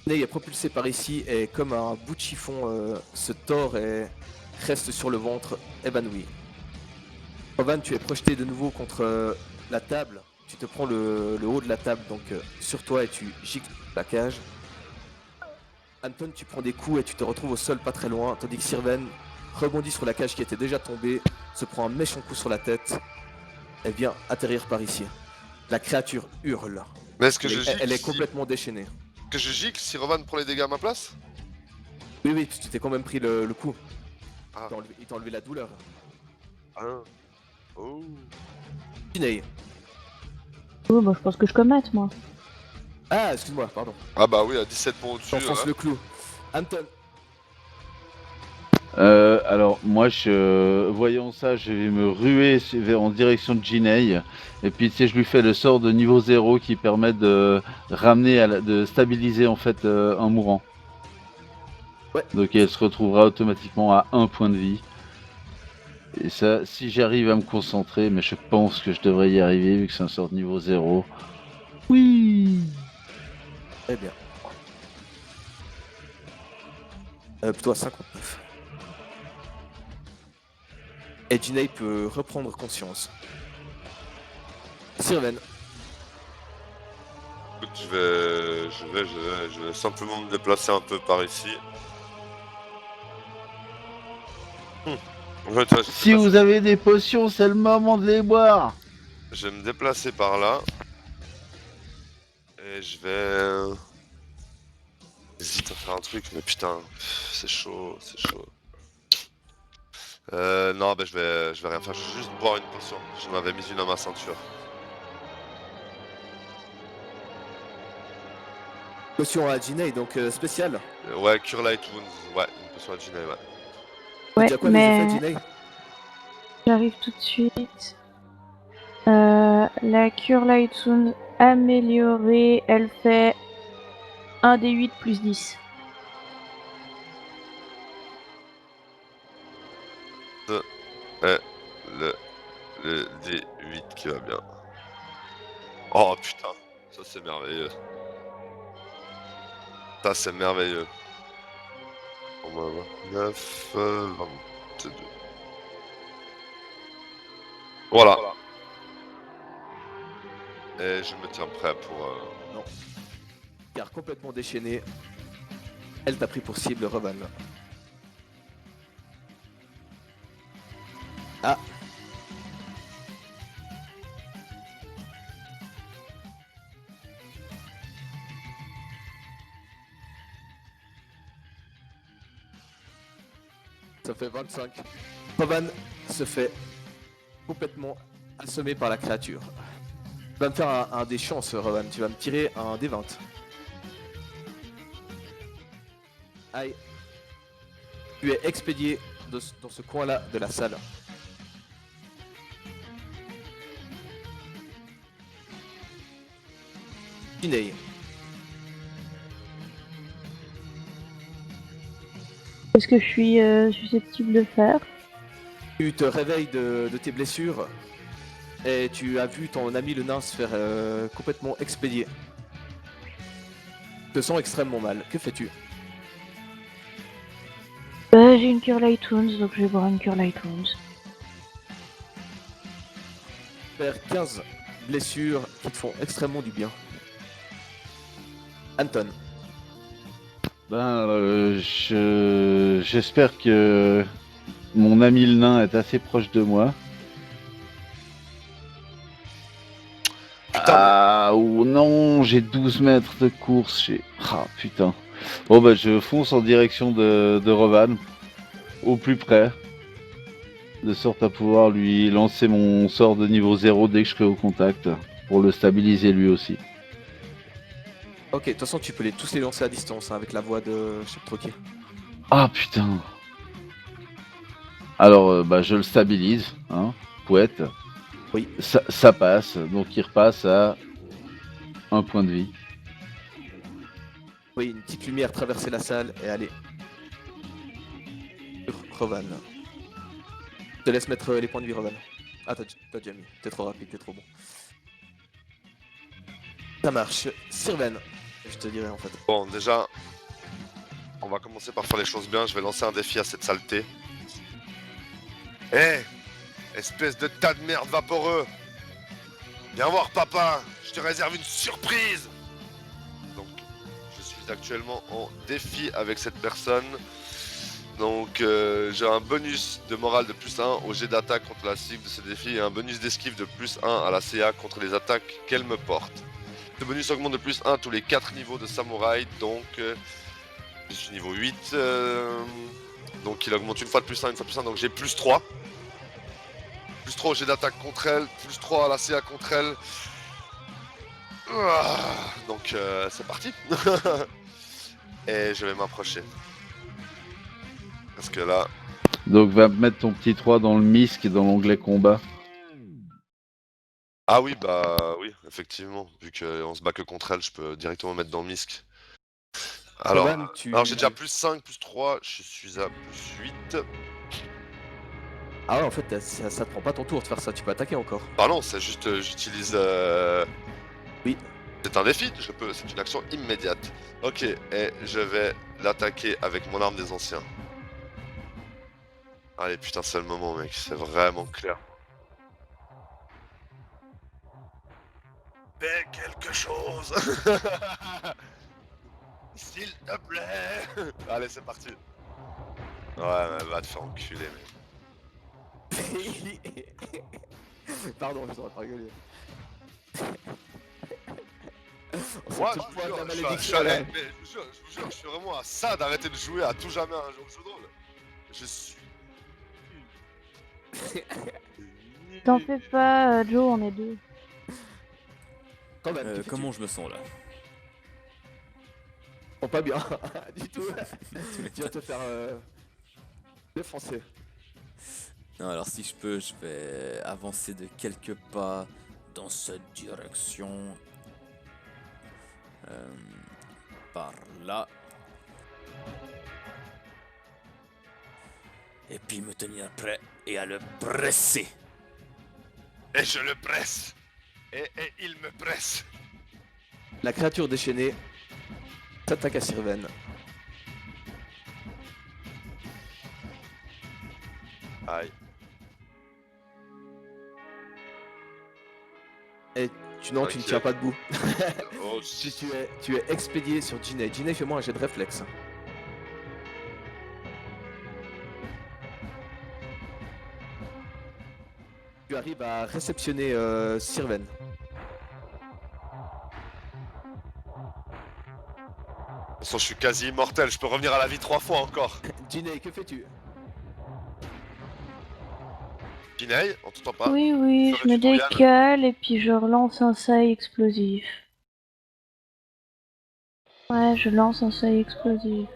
Ney est propulsé par ici et comme un bout de chiffon se tord et reste sur le ventre évanoui. Rovan, tu es projeté de nouveau contre la table. Tu te prends le haut de la table donc sur toi et tu gicles la cage. Anton, tu prends des coups et tu te retrouves au sol pas très loin, tandis que Sirven rebondit sur la cage qui était déjà tombée, se prend un méchant coup sur la tête et vient atterrir par ici. La créature hurle. Mais est-ce que Elle je est, gicle elle est si... complètement déchaînée. Que je gicle si Rovan prend les dégâts à ma place? Oui, oui, tu t'es quand même pris le coup. Ah. Il t'a enlevé la douleur. Ah. Oh. Jinei. Oh, bah, je pense que je commette, moi. Ah, excuse-moi, pardon. Ah bah oui, à 17 points au-dessus. J'enfonce le clou. Anton. Alors moi, voyant ça, je vais me ruer en direction de Jinei. Et puis tu sais, je lui fais le sort de niveau 0 qui permet de ramener, de stabiliser en fait un mourant. Ouais. Donc elle se retrouvera automatiquement à 1 point de vie. Et ça, si j'arrive à me concentrer, mais je pense que je devrais y arriver vu que c'est un sort de niveau 0. Oui. Très bien. Plutôt à 59. Et Jinei peut reprendre conscience. Sirven. Écoute, je vais simplement me déplacer un peu par ici. Ouais, toi, Si vous avez des potions, c'est le moment de les boire. je vais me déplacer par là. Et je vais... J'hésite à faire un truc, mais putain, c'est chaud, c'est chaud. Non, bah je vais rien faire, je vais juste boire une potion. Je m'avais mis une à ma ceinture. Potion à Jinei, donc spécial. Ouais, Cure Light Wounds, ouais, une potion à Jinei, ouais. Ouais, Dis à quoi les effets, mais Jinei? j'arrive tout de suite. La cure light soon améliorée, elle fait 1 d 8 plus 10. Et le D8 qui va bien. Oh putain, ça c'est merveilleux. Ça c'est merveilleux. On va voir. 9, 22. Voilà. Et je me tiens prêt pour... Non. Car complètement déchaînée, elle t'a pris pour cible, Rovan. Ah. Ça fait 25. Rovan se fait complètement assommé par la créature. Tu vas me faire un des chances, Rovan. Tu vas me tirer un des 20. Aïe. Tu es expédié dans ce coin-là de la salle. Jinei. Qu'est-ce que je suis susceptible de faire? Tu te réveilles de tes blessures et tu as vu ton ami le nain se faire complètement expédier. Tu te sens extrêmement mal. Que fais-tu? J'ai une cure light wounds, donc je vais boire une cure light wounds. Faire 15 blessures qui te font extrêmement du bien. Anton. J'espère que mon ami le nain est assez proche de moi. Putain, Ah ou non, j'ai 12 mètres de course. Ah putain. Bon bah je fonce en direction de Rovan, au plus près, de sorte à pouvoir lui lancer mon sort de niveau 0 dès que je serai au contact, pour le stabiliser lui aussi. Ok, de toute façon tu peux tous les lancer à distance hein, avec la voix de Troquet. Ah putain. Alors bah je le stabilise, hein, poète. Oui. Ça passe, donc il repasse à 1 point de vie. Oui, une petite lumière traverser la salle et aller sur Rovan. Je te laisse mettre les points de vie, Rovan. Ah, t'as déjà mis. T'es trop rapide, t'es trop bon. Ça marche. Sirven. je te dirais en fait. Bon, déjà, on va commencer par faire les choses bien. Je vais lancer un défi à cette saleté. Eh, espèce de tas de merde vaporeux. Viens voir papa, je te réserve une surprise. Donc, je suis actuellement en défi avec cette personne. Donc, j'ai un bonus de morale de +1 au jet d'attaque contre la cible de ce défi et un bonus d'esquive de +1 à la CA contre les attaques qu'elle me porte. Ce bonus augmente de +1 tous les 4 niveaux de samouraï, donc je suis niveau 8. Donc il augmente une fois de +1, une fois de +1, donc j'ai +3. +3 au jet d'attaque contre elle, +3 à la CA contre elle. Donc c'est parti. Et je vais m'approcher. Parce que là... Donc va mettre ton petit 3 dans le MISC et dans l'onglet combat. Ah oui, bah oui, effectivement. Vu qu'on se bat que contre elle, je peux directement mettre dans le MISC. Alors, Roman, j'ai déjà +5, +3, je suis à +8. Ah ouais, en fait, ça te prend pas ton tour de faire ça, tu peux attaquer encore. Bah non, c'est juste, j'utilise... Oui. C'est un défi, c'est une action immédiate. Ok, et je vais l'attaquer avec mon arme des anciens. Allez, putain, c'est le moment, mec, c'est vraiment clair. Fais quelque chose. S'il te plaît. Allez, c'est parti. Ouais, mais va te faire enculer, mec. Pardon, je dois pas rigoler. Moi, C'est le poids de la je malédiction, là. vous jure, je suis vraiment à ça d'arrêter de jouer à tout jamais un jeu de rôle. Je suis... T'en fais pas, Joe, on est deux. Roman, Comment je me sens là? Oh, pas bien, du tout. Tu vas te faire défoncer. Non, alors si je peux, je vais avancer de quelques pas dans cette direction. Par là. Et puis me tenir prêt et à le presser. Et je le presse. Et il me presse. La créature déchaînée s'attaque à Sirven. Aïe. Et non, tu ne tiens pas debout. Oh, Tu es expédié sur Ginny. Ginny, fais-moi un jet de réflexe. Tu arrives à réceptionner Sirven. De toute façon, je suis quasi immortel, je peux revenir à la vie 3 fois encore. Ginny, que fais-tu? Pinay, on t'entend pas. Oui, oui, je Ferais-tu me ton Yann décale et puis je relance un seuil explosif. Ouais, je lance un seuil explosif.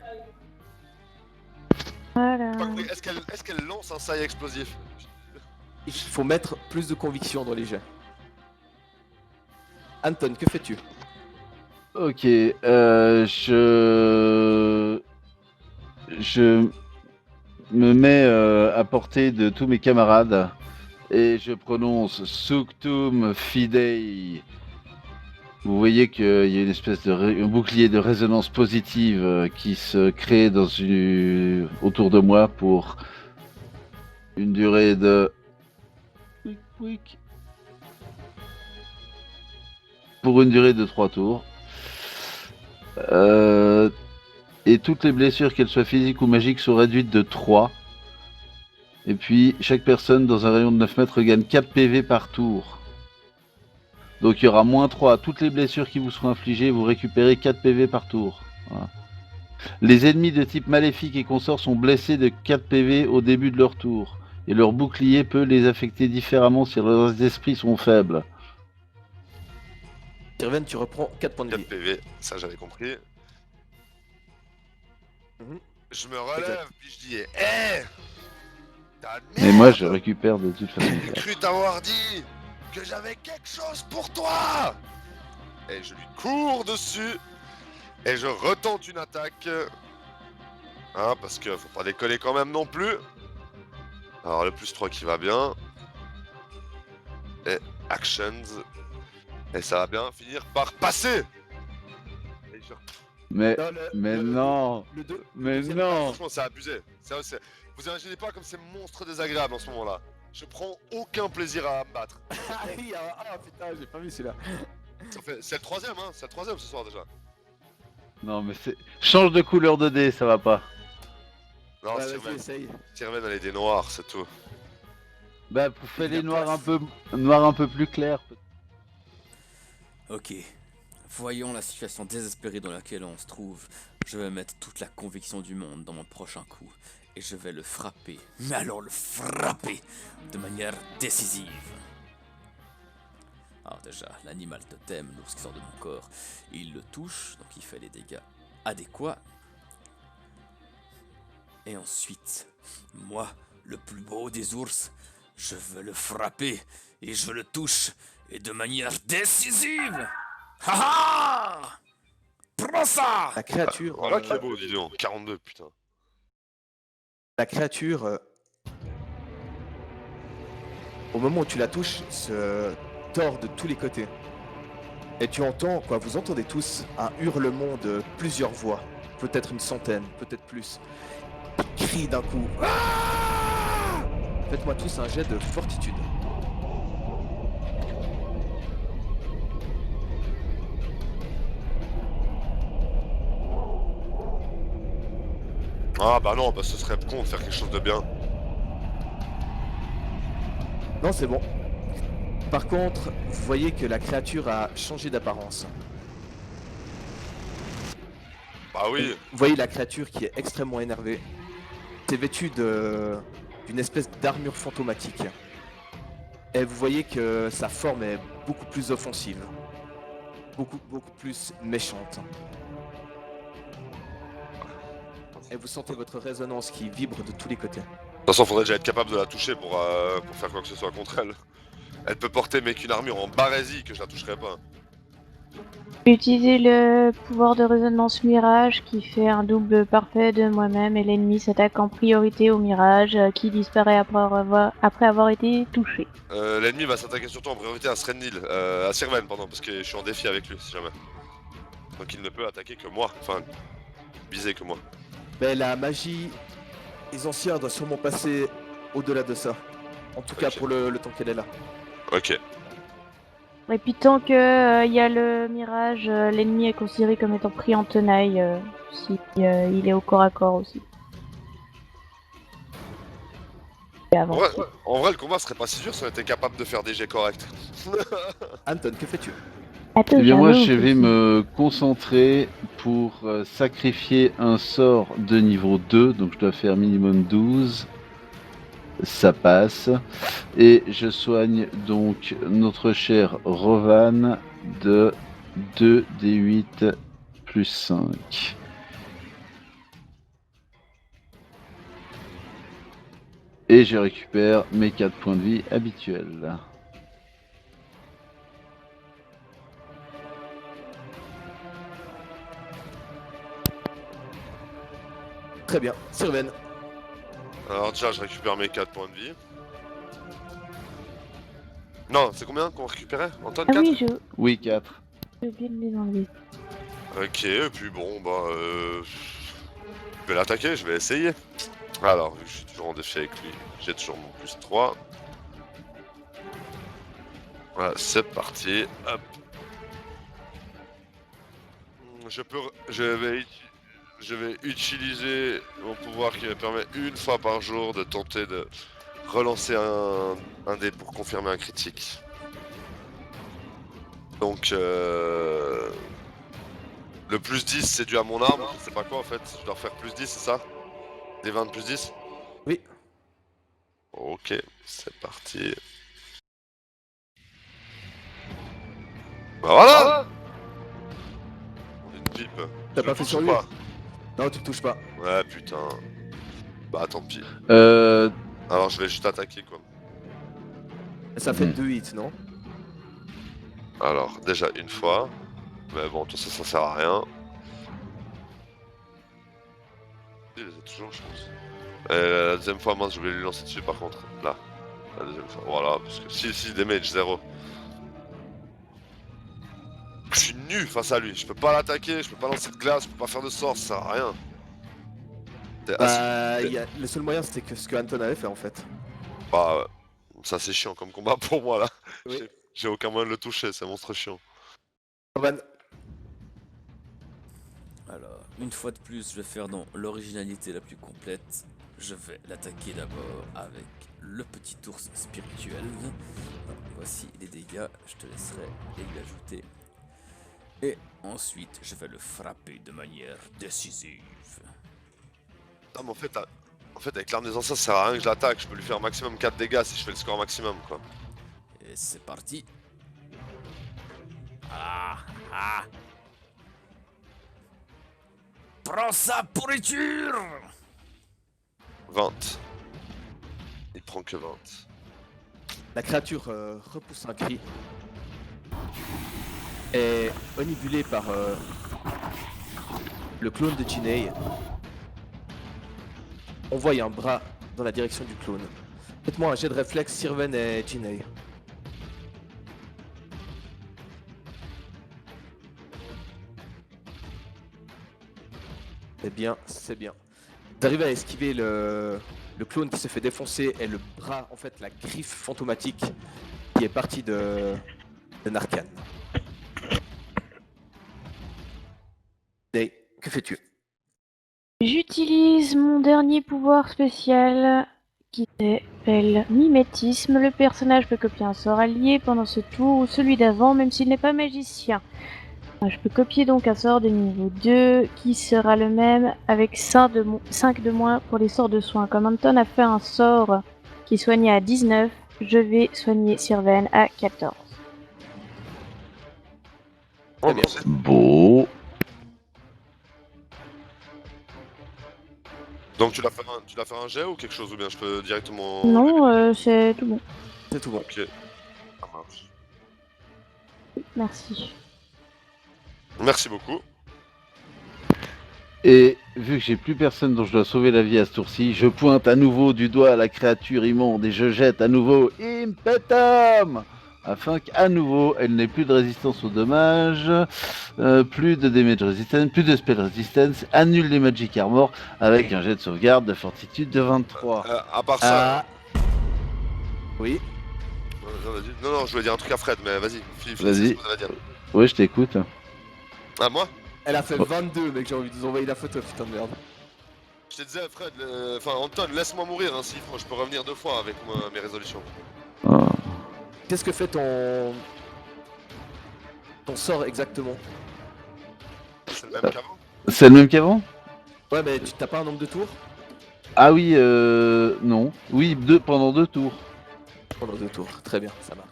Voilà. J'ai pas compris, est-ce qu'elle lance un sail explosif? Il faut mettre plus de conviction dans les jets. Anton, que fais-tu? Ok, je me mets à portée de tous mes camarades et je prononce Suctum Fidei. Vous voyez qu'il y a une espèce de un bouclier de résonance positive qui se crée autour de moi pour une durée de... Pour une durée de 3 tours. Et toutes les blessures, qu'elles soient physiques ou magiques, sont réduites de 3. Et puis, chaque personne dans un rayon de 9 mètres gagne 4 PV par tour. Donc il y aura -3 à toutes les blessures qui vous seront infligées, vous récupérez 4 PV par tour. Voilà. Les ennemis de type maléfique et consorts sont blessés de 4 PV au début de leur tour. Et leur bouclier peut les affecter différemment si leurs esprits sont faibles. Sirven, tu reprends 4 points de 4 vie. PV, ça j'avais compris. Mhm. Je me relève, puis je dis ta Mais moi je récupère de toute façon. J'ai cru t'avoir dit que j'avais quelque chose pour toi. Et je lui cours dessus. Et je retente une attaque. Hein, parce que faut pas décoller quand même non plus. Alors le +3 qui va bien. Et actions. Et ça va bien finir par passer. Et sûr. Mais Non, non, Le 2. mais deuxième non. Franchement, c'est abusé. Vous imaginez pas comme c'est monstre désagréable en ce moment-là. Je prends aucun plaisir à me battre. Ah oui, putain, j'ai pas vu celui-là. C'est le troisième, hein. C'est le troisième ce soir déjà. Non, mais c'est. Change de couleur de dé, ça va pas. Non, Ouais, vas-y, essaye. Sirven, elle est des noirs, c'est tout. Bah, fais Il y a les noirs place. noirs un peu plus clairs. Ok. Voyons la situation désespérée dans laquelle on se trouve. Je vais mettre toute la conviction du monde dans mon prochain coup. Et je vais le frapper. Mais alors le frapper de manière décisive. Alors déjà, l'animal totem, lorsqu'il sort de mon corps, il le touche, donc il fait les dégâts adéquats. Et ensuite, moi, le plus beau des ours, je veux le frapper et je le touche et de manière décisive. Ha ha! Prends ça! La créature. Voilà qui est beau, dis donc. 42, putain. La créature. Au moment où tu la touches, se tord de tous les côtés. Et tu entends, quoi, vous entendez tous un hurlement de plusieurs voix. Peut-être une centaine, peut-être plus. Qui crient d'un coup. Ah! Faites-moi tous un jet de fortitude. Ah bah non, bah ce serait con de faire quelque chose de bien. Non, c'est bon. Par contre, vous voyez que la créature a changé d'apparence. Bah oui. Vous voyez la créature qui est extrêmement énervée. C'est vêtu d'une espèce d'armure fantomatique. Et vous voyez que sa forme est beaucoup plus offensive. Beaucoup plus méchante. Et vous sentez votre résonance qui vibre de tous les côtés. De toute façon, faudrait déjà être capable de la toucher pour faire quoi que ce soit contre elle. Elle peut porter mec une armure en barésie que je la toucherai pas. Utilisez le pouvoir de résonance mirage qui fait un double parfait de moi-même et l'ennemi s'attaque en priorité au mirage qui disparaît après avoir été touché. L'ennemi va s'attaquer surtout en priorité à Srenil, à Sirven pardon, parce que je suis en défi avec lui si jamais. Donc il ne peut attaquer que moi, enfin viser que moi. Mais la magie des anciens doit sûrement passer au-delà de ça. En tout cas Ok. pour le temps qu'elle est là. Ok. Et puis tant que y a le mirage, l'ennemi est considéré comme étant pris en tenaille si il est au corps à corps aussi. Et En avant. vrai, le combat serait pas si dur si on était capable de faire des jets corrects. Anton, que fais-tu? Eh bien, moi, je vais me concentrer pour sacrifier un sort de niveau 2, donc je dois faire minimum 12. Ça passe. Et je soigne donc notre cher Rovan de 2d8 plus 5. Et je récupère mes 4 points de vie habituels. Très bien. Sirven. Alors déjà, je récupère mes 4 points de vie. Non, c'est combien qu'on récupérait Anton, Ah 4 oui, Oui, 4. j'ai oublié de les enlever. Ok, et puis bon, bah... Je vais l'attaquer, je vais essayer. Alors, vu que je suis toujours en défi avec lui, j'ai toujours mon plus 3. Voilà, c'est parti. Hop. Je vais utiliser mon pouvoir qui me permet une fois par jour de tenter de relancer un dé pour confirmer un critique. Donc le plus 10 c'est dû à mon arme, je sais pas quoi en fait, je dois refaire plus 10 c'est ça? Des 20 plus 10? Oui. Ok, c'est parti. Bah voilà! On est une pipe. T'as Je pas le fait touche sur ou lui? pas? Non, tu le touches pas. Ouais putain. Bah tant pis. Euh, Alors je vais juste attaquer quoi. Ça fait Mhm. 2 hits, non? Alors déjà une fois. Mais bon tout ça sert à rien. Il les a toujours je pense. La deuxième fois mince je vais lui lancer dessus par contre. Là. La deuxième fois. Voilà parce que si damage 0. Je suis nu face à lui. Je peux pas l'attaquer, je peux pas lancer de glace, je peux pas faire de sort, ça sert à rien. T'es assis. Bah, le seul moyen c'était que ce que Anton avait fait en fait. Bah, ça c'est chiant comme combat pour moi là. Oui. J'ai aucun moyen de le toucher, c'est monstre chiant. Rovan, Alors, une fois de plus, je vais faire dans l'originalité la plus complète. Je vais l'attaquer d'abord avec le petit ours spirituel. Voici les dégâts, je te laisserai les lui ajouter. Et ensuite, je vais le frapper de manière décisive. Non mais en fait avec l'arme des anciens ça sert à rien que je l'attaque, je peux lui faire maximum 4 dégâts si je fais le score maximum quoi. Et c'est parti. Ah ah. Prends ça, pourriture! 20. Il prend que 20. la créature repousse un cri. Est onibulée par le clone de Jinei. On voit un bras dans la direction du clone. Faites-moi un jet de réflexe, Sirven et Jinei. C'est bien, c'est bien. Vous arrivez à esquiver le clone qui se fait défoncer et le bras, en fait, la griffe fantomatique qui est partie de Narcan. Jinei, que fais-tu? J'utilise mon dernier pouvoir spécial qui s'appelle Mimétisme. Le personnage peut copier un sort allié pendant ce tour ou celui d'avant, même s'il n'est pas magicien. Je peux copier donc un sort de niveau 2 qui sera le même avec 5 de moins pour les sorts de soins. Comme Anton a fait un sort qui soignait à 19, je vais soigner Sirven à 14. Oh, bien. bah, Beau. donc tu l'as fait un jet ou quelque chose ou bien je peux directement... Non, c'est tout bon. C'est tout bon. Ok. Ça marche. Merci. Merci beaucoup. Et vu que j'ai plus personne dont je dois sauver la vie à ce tour-ci, je pointe à nouveau du doigt à la créature immonde et je jette à nouveau Impetum afin qu'à nouveau elle n'ait plus de résistance aux dommages, plus de damage resistance, plus de spell resistance, annule les magic armor avec un jet de sauvegarde de fortitude de 23. À part ça... Oui. Non, vas-y. Non, je voulais dire un truc à Fred, mais vas-y. Vas-y. ce que vous avez à dire. Ouais, je t'écoute. Ah, moi Elle a fait Oh. 22, mec, j'ai envie de vous envoyer la photo, putain de merde. Je te disais, Fred, enfin Anton, laisse-moi mourir, hein, si je peux revenir 2 fois avec mes résolutions. Ah. Qu'est-ce que fait ton sort exactement? C'est le même qu'avant. C'est le même qu'avant? Ouais, mais tu t'as pas un nombre de tours? Ah oui, non. Oui, pendant 2 tours. Pendant 2 tours, très bien, ça marche.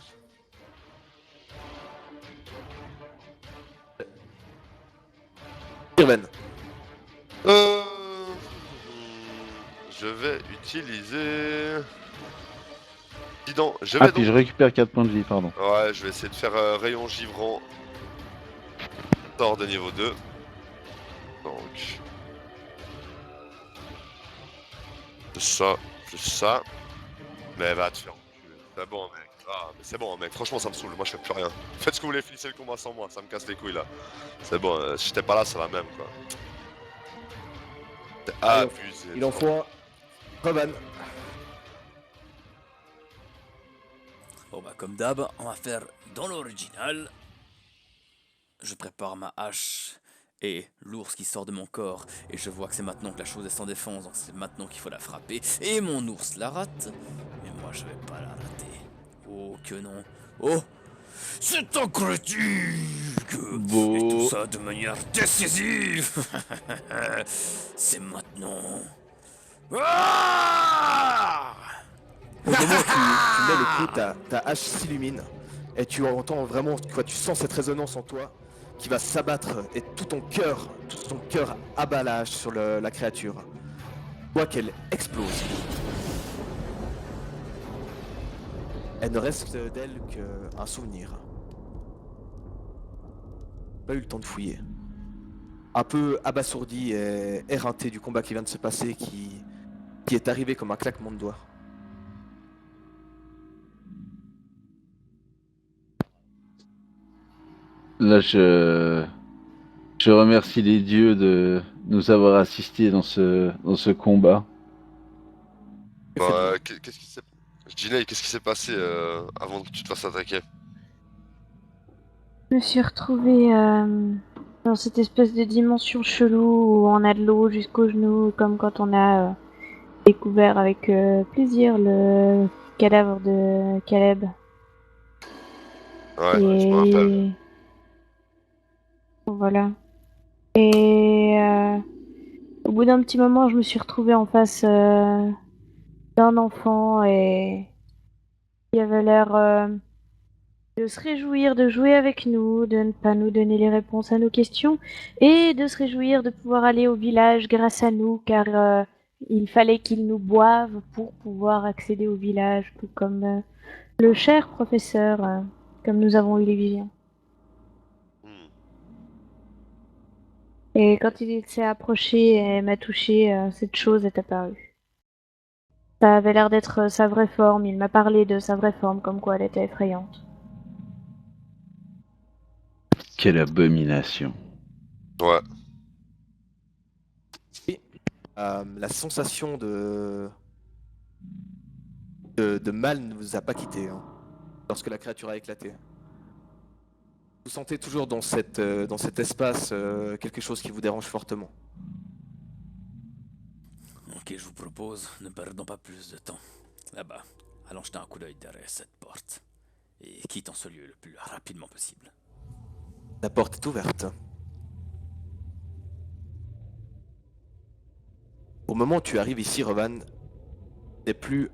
Sirven. Je vais utiliser... Dis donc, je vais Ah, puis je récupère 4 points de vie, pardon. Ouais, je vais essayer de faire rayon givrant. Sort de niveau 2. Donc... Plus ça. Mais va te faire enculer. C'est bon, mec. Ah, mais c'est bon, mec. Franchement, ça me saoule. Moi, je fais plus rien. Faites ce que vous voulez, finissez le combat sans moi. Ça me casse les couilles, là. C'est bon, si j'étais pas là, c'est la même, quoi. C'est Allez, abusé. Il en faut un. Rovan. Bon bah comme d'hab, on va faire dans l'original. Je prépare ma hache et l'ours qui sort de mon corps. Et je vois que c'est maintenant que la chose est sans défense, donc c'est maintenant qu'il faut la frapper. Et mon ours la rate. Mais moi je vais pas la rater. Oh que non. Oh, c'est un critique. Beau. Et tout ça de manière décisive. C'est maintenant. Ah! Au moment où tu mets le coup, ta hache s'illumine. Et tu entends vraiment, quoi, tu sens cette résonance en toi qui va s'abattre et tout ton cœur abat la hache sur la créature. Tu vois qu'elle explose. Elle ne reste d'elle qu'un souvenir. Pas eu le temps de fouiller. Un peu abasourdi et éreinté du combat qui vient de se passer, qui est arrivé comme un claquement de doigts. Là, je remercie les dieux de nous avoir assistés dans ce combat. Bah, qu'est-ce qui s'est... Ginei, qu'est-ce qui s'est passé avant que tu te fasses attaquer? Je me suis retrouvée dans cette espèce de dimension chelou où on a de l'eau jusqu'aux genoux, comme quand on a découvert avec plaisir le cadavre de Caleb. Ouais, je me rappelle. Et voilà. Et au bout d'un petit moment, je me suis retrouvée en face d'un enfant et il avait l'air de se réjouir de jouer avec nous, de ne pas nous donner les réponses à nos questions et de se réjouir de pouvoir aller au village grâce à nous car il fallait qu'il nous boive pour pouvoir accéder au village, tout comme le cher professeur, comme nous avons eu les visions. Hmm. Et quand il s'est approché et m'a touché, cette chose est apparue. Ça avait l'air d'être sa vraie forme, il m'a parlé de sa vraie forme, comme quoi elle était effrayante. Quelle abomination. Ouais. Et la sensation de mal ne vous a pas quitté hein, lorsque la créature a éclaté. Vous sentez toujours dans cet espace quelque chose qui vous dérange fortement. Ok, je vous propose, ne perdons pas plus de temps. Là-bas, allons jeter un coup d'œil derrière cette porte. Et quittons ce lieu le plus rapidement possible. La porte est ouverte. Au moment où tu arrives ici, Revan, n'est plus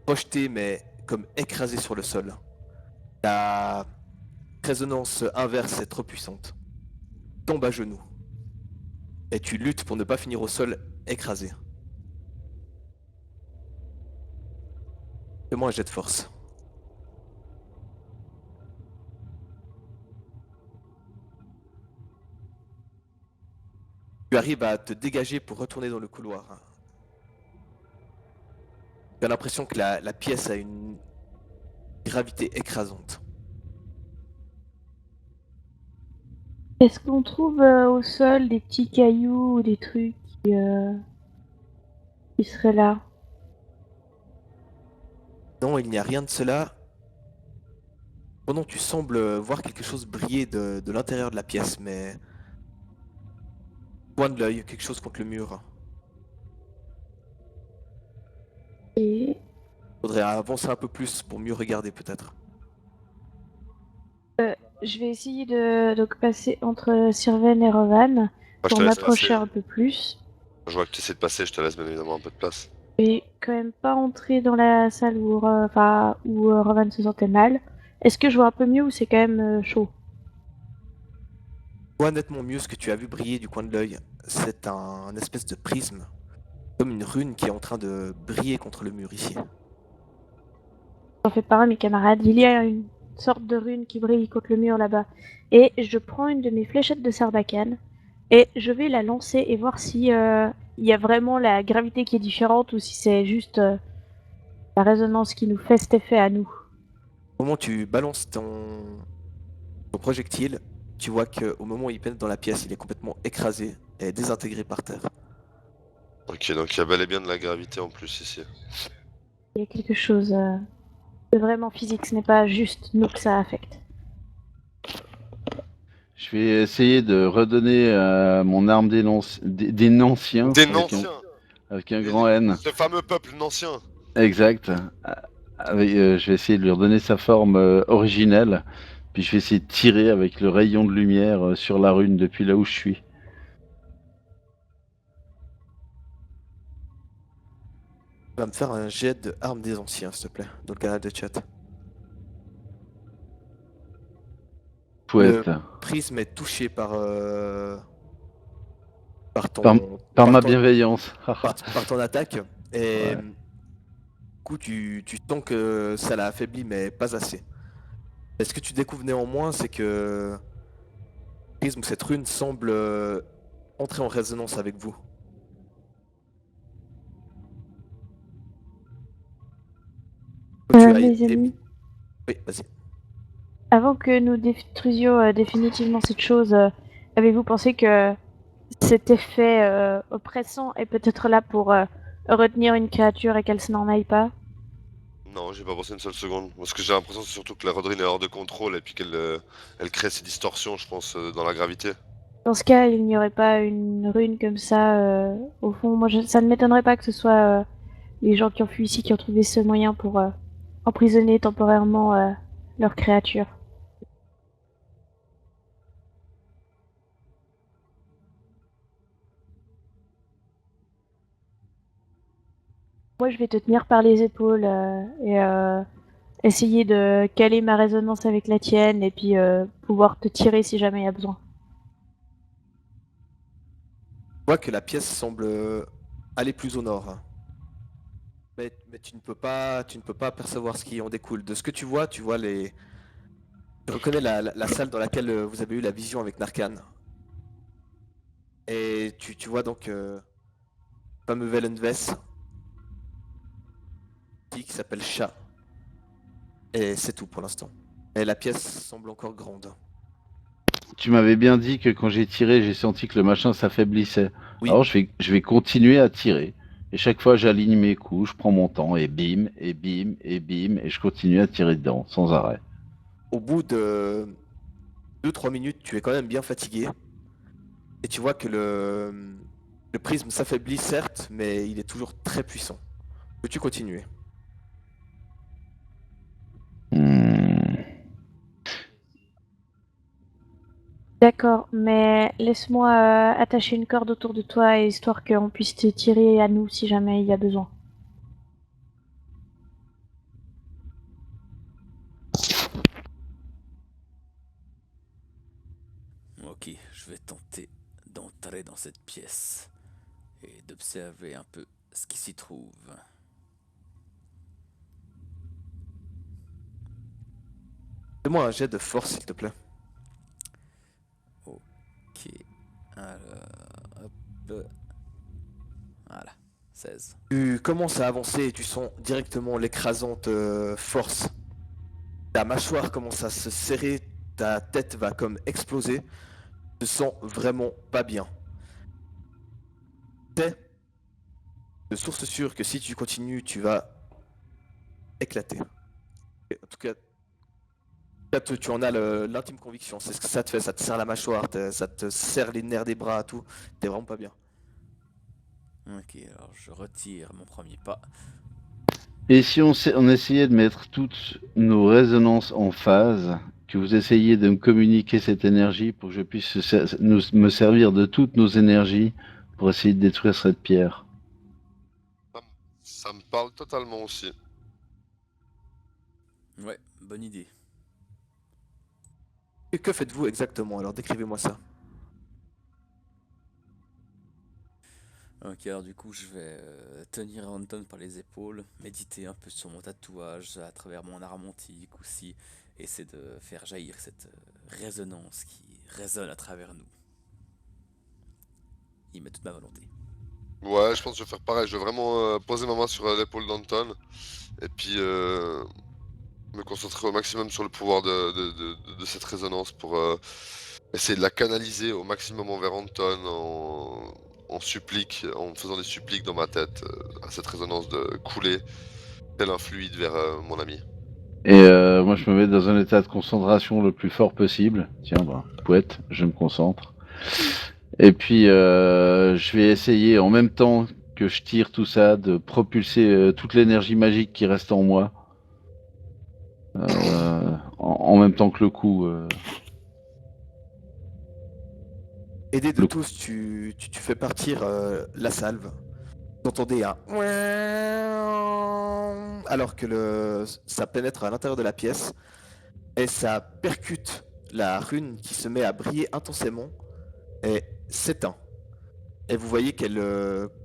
projeté mais comme écrasé sur le sol. La résonance inverse est trop puissante. Tombe à genoux. Et tu luttes pour ne pas finir au sol écrasé. Fais-moi un jet de force. Tu arrives à te dégager pour retourner dans le couloir. Tu as l'impression que la pièce a une gravité écrasante. Est-ce qu'on trouve au sol des petits cailloux ou des trucs qui seraient là? Non, il n'y a rien de cela. Cependant, tu sembles voir quelque chose briller de l'intérieur de la pièce, mais loin de l'œil, quelque chose contre le mur. Et Faudrait avancer un peu plus pour mieux regarder peut-être. je vais essayer de donc passer entre Sirven et Rovan Moi, je pour te laisse passer. m'approcher un peu plus. Je vois que tu essaies de passer, je te laisse bien évidemment un peu de place. Et quand même pas entrer dans la salle où Rovan se sentait mal. Est-ce que je vois un peu mieux ou c'est quand même chaud? Tu vois nettement mieux ce que tu as vu briller du coin de l'œil. C'est un espèce de prisme, comme une rune qui est en train de briller contre le mur ici. J'en fais part à mes camarades. Il y a une sorte de rune qui brille contre le mur là-bas. Et je prends une de mes fléchettes de Sarbacane et je vais la lancer et voir si il y a vraiment la gravité qui est différente ou si c'est juste la résonance qui nous fait cet effet à nous. Au moment où tu balances ton projectile, tu vois qu'au moment où il pénètre dans la pièce, il est complètement écrasé et désintégré par terre. Ok, donc il y a bel et bien de la gravité en plus ici. Il y a quelque chose de vraiment physique, ce n'est pas juste nous que ça affecte. Je vais essayer de redonner mon arme des Nanciens Des Nanciens! avec un grand N. Ce fameux peuple nancien! Exact. Je vais essayer de lui redonner sa forme originelle. Puis je vais essayer de tirer avec le rayon de lumière sur la rune depuis là où je suis. Tu vas me faire un jet de arme des anciens, s'il te plaît, dans le canal de chat. Le Poète. prisme est touché par Par, ton, par par ma ton, bienveillance. par ton attaque. Et Ouais. du coup, tu sens que ça l'a affaibli, mais pas assez. Et ce que tu découvres néanmoins, c'est que le prisme, cette rune, semble entrer en résonance avec vous. Tu as Mes été... amis, Oui, vas-y. Avant que nous détruisions définitivement cette chose, avez-vous pensé que cet effet oppressant est peut-être là pour retenir une créature et qu'elle se n'en aille pas? Non, j'ai pas pensé une seule seconde. Parce que j'ai l'impression c'est surtout que la Rodrine est hors de contrôle et puis qu'elle elle crée ces distorsions, je pense, dans la gravité. Dans ce cas, il n'y aurait pas une rune comme ça au fond. Ça ne m'étonnerait pas que ce soit les gens qui ont fui ici qui ont trouvé ce moyen pour emprisonner temporairement leur créature. Moi, je vais te tenir par les épaules et essayer de caler ma résonance avec la tienne et puis pouvoir te tirer si jamais il y a besoin. Tu vois que la pièce semble aller plus au nord, hein. Mais tu ne peux pas percevoir ce qui en découle. De ce que tu vois les... Tu reconnais la salle dans laquelle vous avez eu la vision avec Narcan. Et tu vois donc le fameux Velenves qui s'appelle Chat. Et c'est tout pour l'instant. Et la pièce semble encore grande. Tu m'avais bien dit que quand j'ai tiré, j'ai senti que le machin s'affaiblissait. Oui, Alors je vais continuer à tirer. Et chaque fois, j'aligne mes coups, je prends mon temps, et bim, et bim, et bim, et je continue à tirer dedans, sans arrêt. au bout de 2-3 minutes, tu es quand même bien fatigué. Et tu vois que le prisme s'affaiblit certes, mais il est toujours très puissant. Peux-tu continuer? Hmm. D'accord, mais laisse-moi attacher une corde autour de toi histoire qu'on puisse te tirer à nous si jamais il y a besoin. Ok, je vais tenter d'entrer dans cette pièce et d'observer un peu ce qui s'y trouve. Fais-moi un jet de force, s'il te plaît. Ok, alors, hop, voilà, 16. Tu commences à avancer et tu sens directement l'écrasante force. Ta mâchoire commence à se serrer, ta tête va comme exploser. Tu te sens vraiment pas bien. T'es de source sûre que si tu continues, tu vas éclater. Et en tout cas, tu en as l'intime conviction. C'est ce que ça te fait. Ça te serre la mâchoire, ça te serre les nerfs des bras, tout. T'es vraiment pas bien. Ok, alors je retire mon premier pas. Et si on essayait de mettre toutes nos résonances en phase, que vous essayiez de me communiquer cette énergie pour que je puisse me servir de toutes nos énergies pour essayer de détruire cette pierre. Ça me parle totalement aussi. Ouais, bonne idée. Et que faites-vous exactement? Alors décrivez-moi ça. Ok, alors du coup, je vais tenir Anton par les épaules, méditer un peu sur mon tatouage à travers mon arme antique aussi, essayer de faire jaillir cette résonance qui résonne à travers nous. Il met toute ma volonté. Ouais, je pense que je vais faire pareil. Je vais vraiment poser ma main sur l'épaule d'Anton et puis me concentrer au maximum sur le pouvoir de cette résonance pour essayer de la canaliser au maximum envers Anton en supplique, en me faisant des suppliques dans ma tête à cette résonance de couler tel un fluide vers mon ami. Et moi, je me mets dans un état de concentration le plus fort possible. Tiens, bah, poète, je me concentre. Et puis, je vais essayer, en même temps que je tire tout ça, de propulser toute l'énergie magique qui reste en moi. En même temps que le coup. Aidé de Le... tous, tu fais partir la salve. Vous entendez un alors que ça pénètre à l'intérieur de la pièce et ça percute la rune qui se met à briller intensément et s'éteint. Et vous voyez qu'elle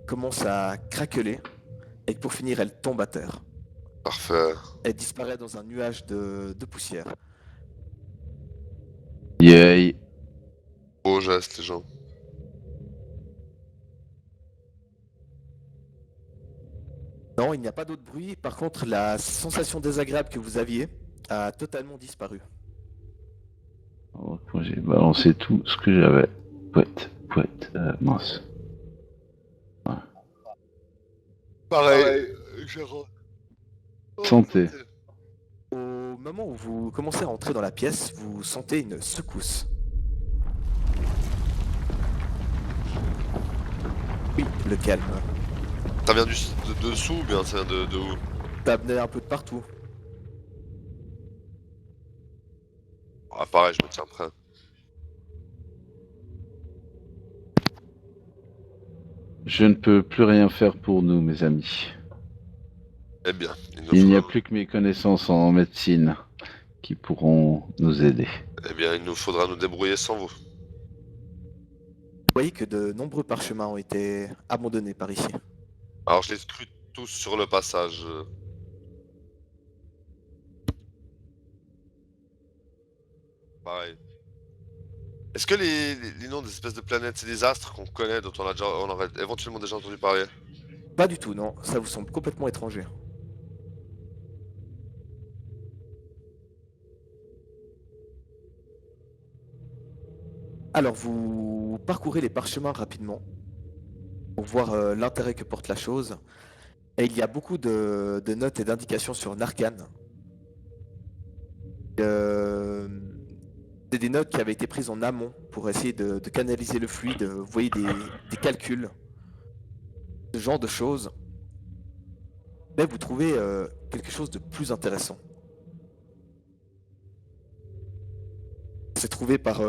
commence à craqueler et que pour finir elle tombe à terre. Parfait. Elle disparaît dans un nuage de poussière. Yay. Beau geste, les gens. Non, il n'y a pas d'autre bruit. Par contre, la sensation désagréable que vous aviez a totalement disparu. J'ai balancé tout ce que j'avais. Pouette, mince. Pareil, Gérard. Oh, Santé. Au moment où vous commencez à entrer dans la pièce, vous sentez une secousse. Oui, le calme. Ça vient de dessous ou bien ça vient de où? Ça venait un peu de partout. Ah pareil, je me tiens prêt. Je ne peux plus rien faire pour nous, mes amis. Eh bien, Il n'y a plus que mes connaissances en médecine qui pourront nous aider. Eh bien, il nous faudra nous débrouiller sans vous. Vous voyez que de nombreux parchemins ont été abandonnés par ici. Alors je les scrute tous sur le passage. Pareil. Est-ce que les noms des espèces de planètes, c'est des astres qu'on connaît, dont on aurait éventuellement déjà entendu parler? Pas du tout, non. Ça vous semble complètement étranger. Alors vous parcourez les parchemins rapidement pour voir l'intérêt que porte la chose. Et il y a beaucoup de notes et d'indications sur Narcan. C'est des notes qui avaient été prises en amont pour essayer de canaliser le fluide. Vous voyez des calculs, ce genre de choses. Mais vous trouvez quelque chose de plus intéressant. C'est trouvé par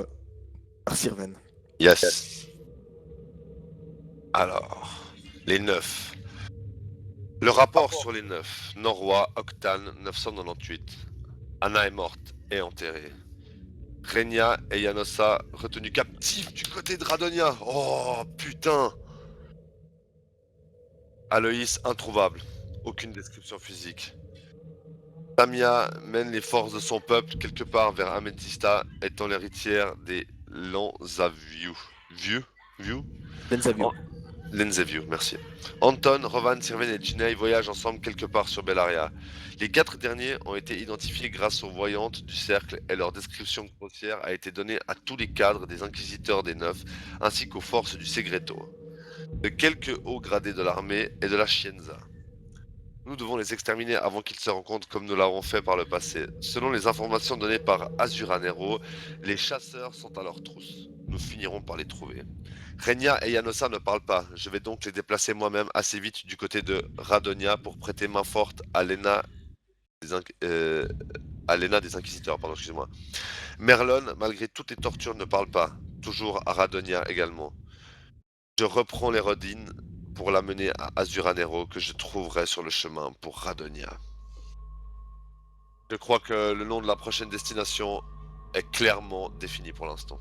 Sirven. Yes. Alors, les 9. Le rapport sur les 9. Norrois, Octane, 998. Anna est morte et enterrée. Renia et Yanosa retenus captifs du côté de Radonia. Oh putain. Aloïs introuvable. Aucune description physique. Tamia mène les forces de son peuple quelque part vers Amethysta, étant l'héritière des Lanzaviu. Vieux? Benzavio. Lenzeviu, merci. Anton, Rovan, Sirven et Jinei voyagent ensemble quelque part sur Bellaria. Les 4 derniers ont été identifiés grâce aux voyantes du cercle et leur description grossière a été donnée à tous les cadres des inquisiteurs des Neufs ainsi qu'aux forces du Segreto, de quelques hauts gradés de l'armée et de la Scienza. Nous devons les exterminer avant qu'ils se rencontrent comme nous l'avons fait par le passé. Selon les informations données par Azuranero, les chasseurs sont à leur trousse. Nous finirons par les trouver. Renia et Yanosa ne parlent pas. Je vais donc les déplacer moi-même assez vite du côté de Radonia pour prêter main forte à Lena des Inquisiteurs. Pardon, excusez-moi. Merlon, malgré toutes les tortures, ne parle pas. Toujours à Radonia également. Je reprends les Rodines pour l'amener à Azuranero que je trouverai sur le chemin pour Radonia. Je crois que le nom de la prochaine destination est clairement défini pour l'instant.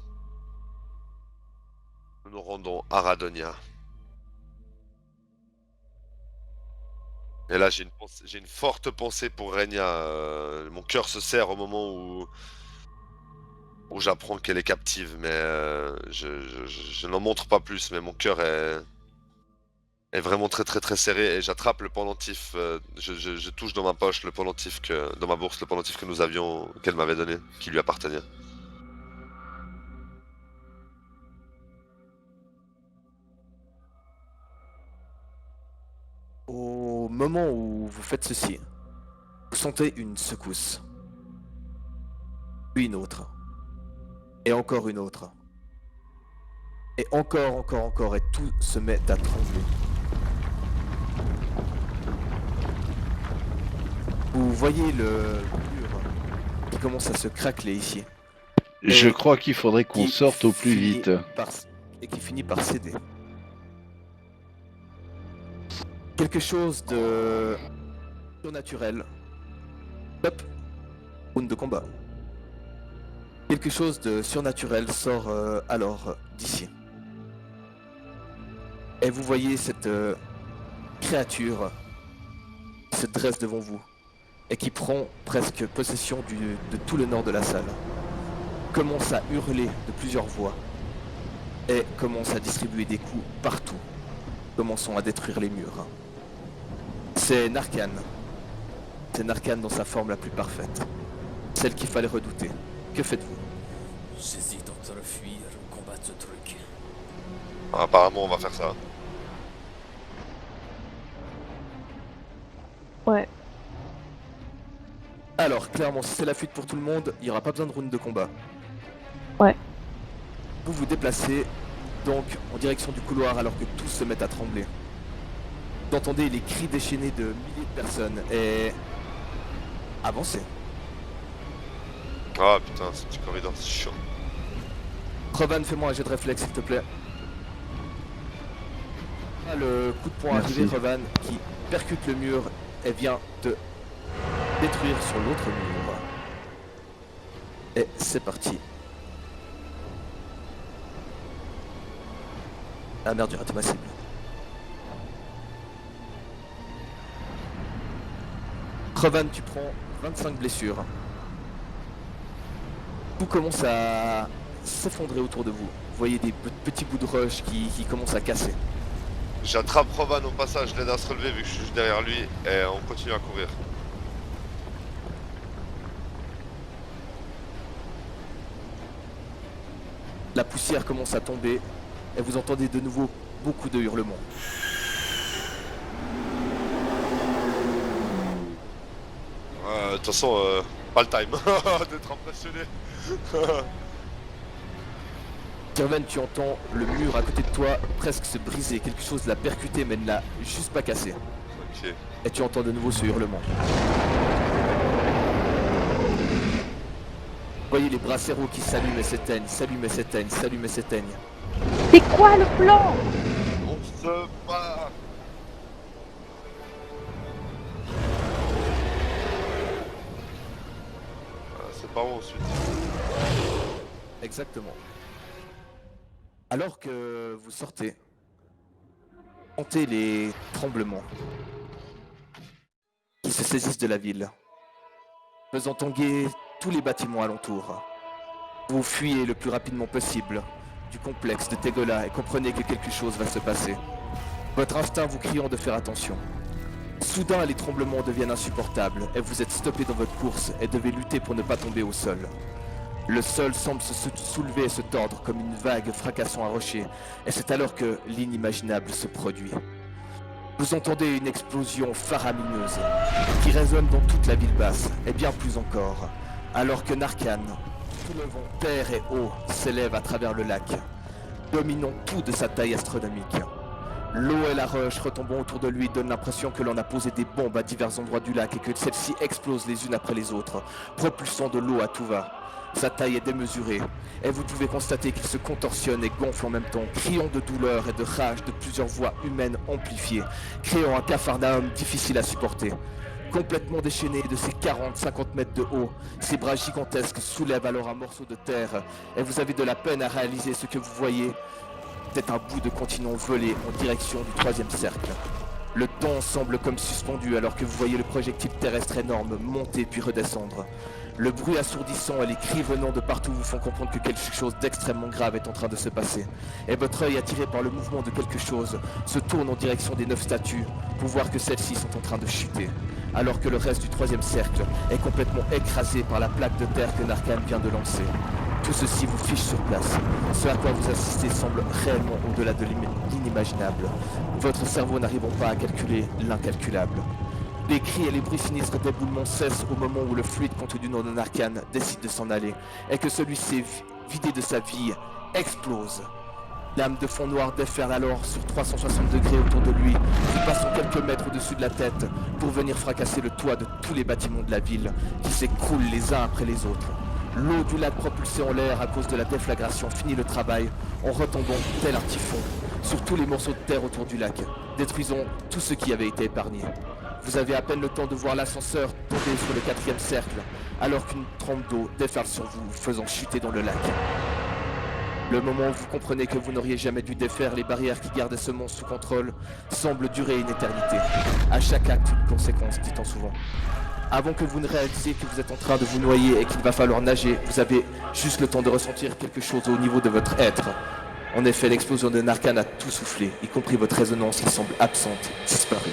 Nous nous rendons à Radonia. Et là, j'ai une forte pensée pour Renia. Mon cœur se serre au moment où j'apprends qu'elle est captive, mais je n'en montre pas plus. Mais mon cœur est vraiment très très très serré et j'attrape le pendentif. Je touche dans ma poche le pendentif dans ma bourse le pendentif que nous avions, qu'elle m'avait donné, qui lui appartenait. Au moment où vous faites ceci, vous sentez une secousse. Puis une autre. Et encore une autre. Et encore, et tout se met à trembler. Vous voyez le mur qui commence à se craqueler ici. Je crois qu'il faudrait qu'on Qui sorte au plus finit vite. Et qui finit par céder. Quelque chose de surnaturel. Top. Round de combat. Quelque chose de surnaturel sort alors d'ici. Et vous voyez cette créature qui se dresse devant vous et qui prend presque possession de tout le nord de la salle. Commence à hurler de plusieurs voix et commence à distribuer des coups partout. Commençons à détruire les murs. C'est Narcan. C'est Narcan dans sa forme la plus parfaite. Celle qu'il fallait redouter. Que faites-vous? J'hésite entre fuir ou combattre ce truc. Apparemment, on va faire ça. Ouais. Alors, clairement, si c'est la fuite pour tout le monde, il n'y aura pas besoin de round de combat. Ouais. Vous vous déplacez donc en direction du couloir alors que tous se mettent à trembler. Vous entendez les cris déchaînés de milliers de personnes et... avancez. Ah putain, ce petit corridor, c'est chiant. Revan, fais-moi un jet de réflexe s'il te plaît. Ah, le coup de poing Merci. arrivé, Revan, qui percute le mur et vient te détruire sur l'autre mur. Et c'est parti. Ah merde, j'ai raté ma cible. Revan, tu prends 25 blessures. Tout commence à s'effondrer autour de vous. Vous voyez des petits bouts de roche qui commencent à casser. J'attrape Rovan au passage, je l'aide à se relever vu que je suis juste derrière lui et on continue à courir. La poussière commence à tomber et vous entendez de nouveau beaucoup de hurlements. De toute façon, pas le time d'être impressionné. Kirvan, tu entends le mur à côté de toi presque se briser. Quelque chose l'a percuté mais ne l'a juste pas cassé. Ok. Et tu entends de nouveau ce hurlement. Vous voyez les bracéros qui s'allument et s'éteignent, s'allument et s'éteignent, s'allument et s'éteignent. C'est quoi le plan? On se bat. C'est par où ensuite? Exactement. Alors que vous sortez, sentez les tremblements qui se saisissent de la ville, faisant tanguer tous les bâtiments alentours. Vous fuyez le plus rapidement possible du complexe de Tegola et comprenez que quelque chose va se passer. Votre instinct vous criant de faire attention. Soudain, les tremblements deviennent insupportables et vous êtes stoppé dans votre course et devez lutter pour ne pas tomber au sol. Le sol semble se soulever et se tordre comme une vague fracassant un rocher, et c'est alors que l'inimaginable se produit. Vous entendez une explosion faramineuse qui résonne dans toute la ville basse, et bien plus encore, alors que Narcan, soulevant terre et eau, s'élève à travers le lac, dominant tout de sa taille astronomique. L'eau et la roche retombant autour de lui donnent l'impression que l'on a posé des bombes à divers endroits du lac et que celles-ci explosent les unes après les autres, propulsant de l'eau à tout va. Sa taille est démesurée, et vous pouvez constater qu'il se contorsionne et gonfle en même temps, criant de douleur et de rage de plusieurs voix humaines amplifiées, créant un capharnaüm difficile à supporter. Complètement déchaîné de ses 40-50 mètres de haut, ses bras gigantesques soulèvent alors un morceau de terre, et vous avez de la peine à réaliser ce que vous voyez. C'est un bout de continent volé en direction du troisième cercle. Le temps semble comme suspendu alors que vous voyez le projectile terrestre énorme monter puis redescendre. Le bruit assourdissant et les cris venant de partout vous font comprendre que quelque chose d'extrêmement grave est en train de se passer. Et votre œil, attiré par le mouvement de quelque chose, se tourne en direction des 9 statues pour voir que celles-ci sont en train de chuter. Alors que le reste du troisième cercle est complètement écrasé par la plaque de terre que Narcan vient de lancer. Tout ceci vous fiche sur place. Ce à quoi vous assistez semble réellement au-delà de l'inimaginable. Votre cerveau n'arrivant pas à calculer l'incalculable. Les cris et les bruits sinistres d'éboulement cessent au moment où le fluide contenu du nom de Narcan décide de s'en aller, et que celui-ci, vidé de sa vie, explose. Lame de fond noir déferle alors sur 360 degrés autour de lui, qui passant quelques mètres au-dessus de la tête, pour venir fracasser le toit de tous les bâtiments de la ville, qui s'écroulent les uns après les autres. L'eau du lac propulsée en l'air à cause de la déflagration finit le travail, en retombant tel un typhon, sur tous les morceaux de terre autour du lac, détruisant tout ce qui avait été épargné. Vous avez à peine le temps de voir l'ascenseur tomber sur le 4e cercle, alors qu'une trempe d'eau déferle sur vous, faisant chuter dans le lac. Le moment où vous comprenez que vous n'auriez jamais dû défaire les barrières qui gardaient ce monstre sous contrôle semble durer une éternité. À chaque acte, une conséquence, dit-on souvent. Avant que vous ne réalisiez que vous êtes en train de vous noyer et qu'il va falloir nager, vous avez juste le temps de ressentir quelque chose au niveau de votre être. En effet, l'explosion de Narcan a tout soufflé, y compris votre résonance qui semble absente, disparue.